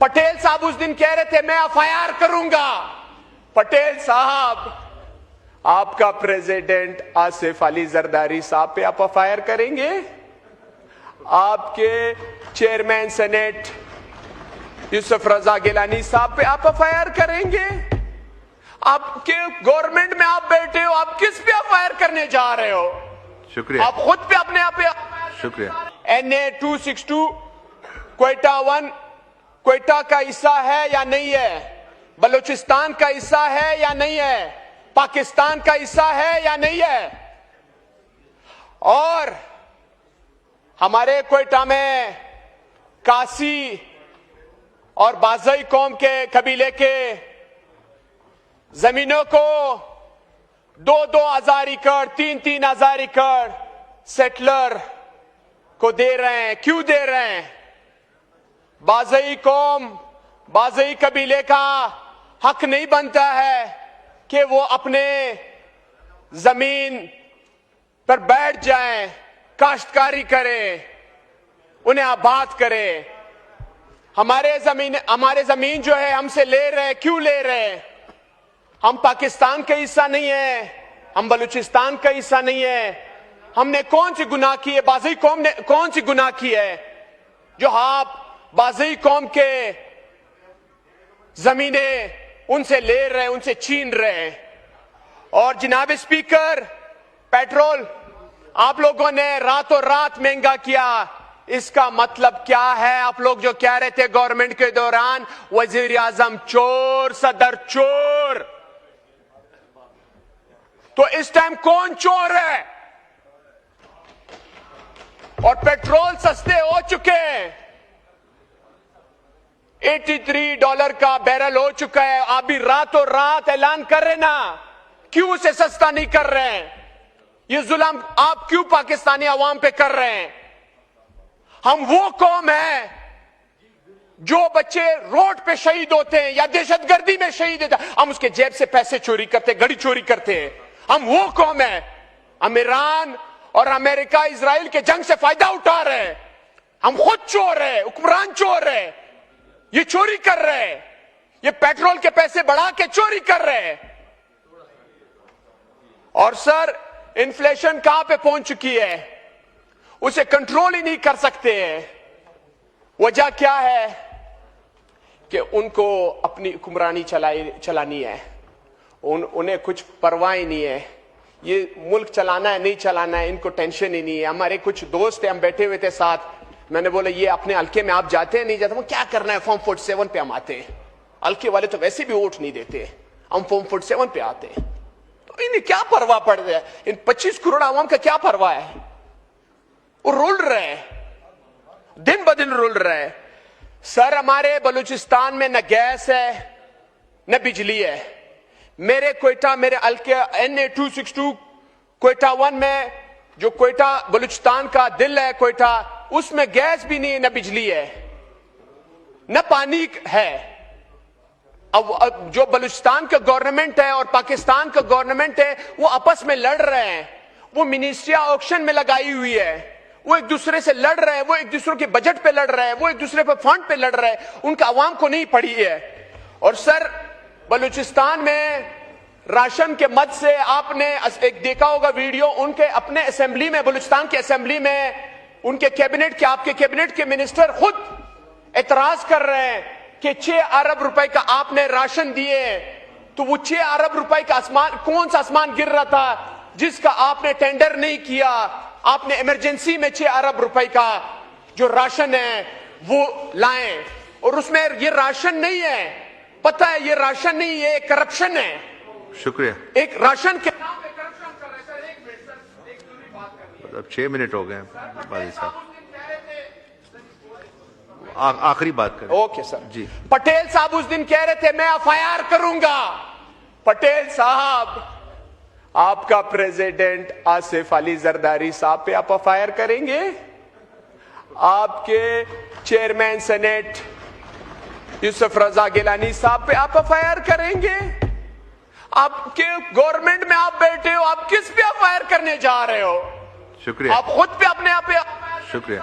पटेल साहब उस दिन कह रहे थे मैं एफआईआर करूंगा। पटेल साहब, आपका प्रेसिडेंट आसिफ अली जरदारी साहब पे आप एफआईआर करेंगे? आपके चेयरमैन सेनेट यूसुफ रजा गिलानी साहब पे आप एफआईआर करेंगे? आपके गवर्नमेंट में आप बैठे हो, आप किस पे एफआईआर करने जा रहे हो? शुक्रिया। आप खुद पे अपने आप पे। शुक्रिया। NA 262 क्वेटा 1 क्वेटा का हिस्सा है या नहीं है? बलूचिस्तान का हिस्सा है या नहीं है? पाकिस्तान का हिस्सा है या नहीं है? और हमारे क्वेटा में कासी और बाज़ई कौम के कबीले के जमीनों को 2-2 हजार एकड़ 3-3 हजार एकड़ सेटलर को दे रहे हैं। क्यों दे रहे हैं? बाज़ई कौम, बाज़ई कबीले का हक नहीं बनता है कि वो अपने जमीन पर बैठ जाएं, काश्तकारी करें, उन्हें आबाद करें। हमारे जमीन जो है हमसे ले रहे हैं। क्यों ले रहे हैं? हम पाकिस्तान का हिस्सा नहीं है, हम बलूचिस्तान का हिस्सा नहीं है। हमने कौन सी गुनाह की है? बाज़ई कौम ने कौन सी गुनाह की है जो आप बाज़ई कौम के जमीनें उनसे ले रहे हैं, उनसे छीन रहे हैं? और जनाब स्पीकर, पेट्रोल आप लोगों ने रातों रात महंगा किया। इसका मतलब क्या है? आप लोग जो कह रहे थे गवर्नमेंट के दौरान वजीर आजम चोर, सदर चोर, तो इस टाइम कौन चोर है? और पेट्रोल सस्ते हो चुके हैं, $83 का बैरल हो चुका है। आप भी रातों रात ऐलान कर रहे ना, क्यों उसे सस्ता नहीं कर रहे हैं? ये जुल्म आप क्यों पाकिस्तानी अवाम पे कर रहे हैं? हम वो कौम है जो बच्चे रोड पे शहीद होते हैं या दहशतगर्दी में शहीद होते हैं, हम उसके जेब से पैसे चोरी करते, घड़ी चोरी करते हैं। हम वो कौम है। हम ईरान और अमेरिका इजराइल के जंग से फायदा उठा रहे हैं। हम खुद चोर है, हुक्मरान चोर है, ये चोरी कर रहे हैं, ये पेट्रोल के पैसे बढ़ा के चोरी कर रहे हैं। और सर, इन्फ्लेशन कहां पे पहुंच चुकी है? उसे कंट्रोल ही नहीं कर सकते हैं। वजह क्या है? कि उनको अपनी हुक्मरानी चलानी है, उन्हें कुछ परवाह ही नहीं है। ये मुल्क चलाना है नहीं चलाना है इनको टेंशन ही नहीं है। हमारे कुछ दोस्त हैं, हम बैठे हुए थे साथ, मैंने बोला ये अपने हल्के में आप जाते हैं नहीं जाते? वो क्या करना है, फॉर्म 47 पे हम आते हैं। हल्के वाले तो वैसे भी वोट नहीं देते, हम फॉर्म 47 पे आते हैं। तो इन्हें क्या परवाह पड़ रहा है? इन 25 करोड़ आवाम का क्या परवाह है? वो रुल रहे हैं, दिन ब दिन रुल रहे हैं। सर, हमारे बलूचिस्तान में न गैस है न बिजली है। मेरे क्वेटा, मेरे हल्के NA 262 क्वेटा 1 में, जो क्वेटा बलूचिस्तान का दिल है क्वेटा, उसमें गैस भी नहीं है, न बिजली है, न पानी है। अब जो बलूचिस्तान का गवर्नमेंट है और पाकिस्तान का गवर्नमेंट है, वो आपस में लड़ रहे हैं। वो मिनिस्ट्रिया ऑक्शन में लगाई हुई है, वो एक दूसरे से लड़ रहे हैं, वो एक दूसरे के बजट पे लड़ रहे हैं, वो एक दूसरे पे फंड पे लड़ रहे हैं। उनका आवाम को नहीं पड़ी है। और सर, बलूचिस्तान में राशन के मद से आपने एक देखा होगा वीडियो, उनके अपने असेंबली में, बलूचिस्तान के असेंबली में, उनके कैबिनेट के, आपके कैबिनेट के मिनिस्टर खुद एतराज कर रहे हैं कि 6 अरब रुपए का आपने राशन दिए। तो वो 6 अरब रुपए का आसमान, कौन सा आसमान गिर रहा था जिसका आपने टेंडर नहीं किया? आपने इमरजेंसी में 6 अरब रुपए का जो राशन है वो लाएं, और उसमें ये राशन नहीं है, पता है ये राशन नहीं है, करप्शन है। शुक्रिया। एक राशन के नाम पे करप्शन कर रहे हैं। सर, एक मिनट सर, एक जरूरी बात करनी है। अब 6 मिनट हो गए बाजी साहब, आखिरी बात करें। ओके सर जी। पटेल साहब उस दिन कह रहे थे मैं एफआईआर करूंगा। पटेल साहब, आपका प्रेसिडेंट आसिफ अली जरदारी साहब पे आप एफआईआर करेंगे? आपके चेयरमैन सेनेट यूसुफ रजा गिलानी साहब पे आप एफआईआर करेंगे? आपके गवर्नमेंट में आप बैठे हो, आप किस पे एफआईआर करने जा रहे हो? शुक्रिया। आप खुद पे अपने आप पे शुक्रिया।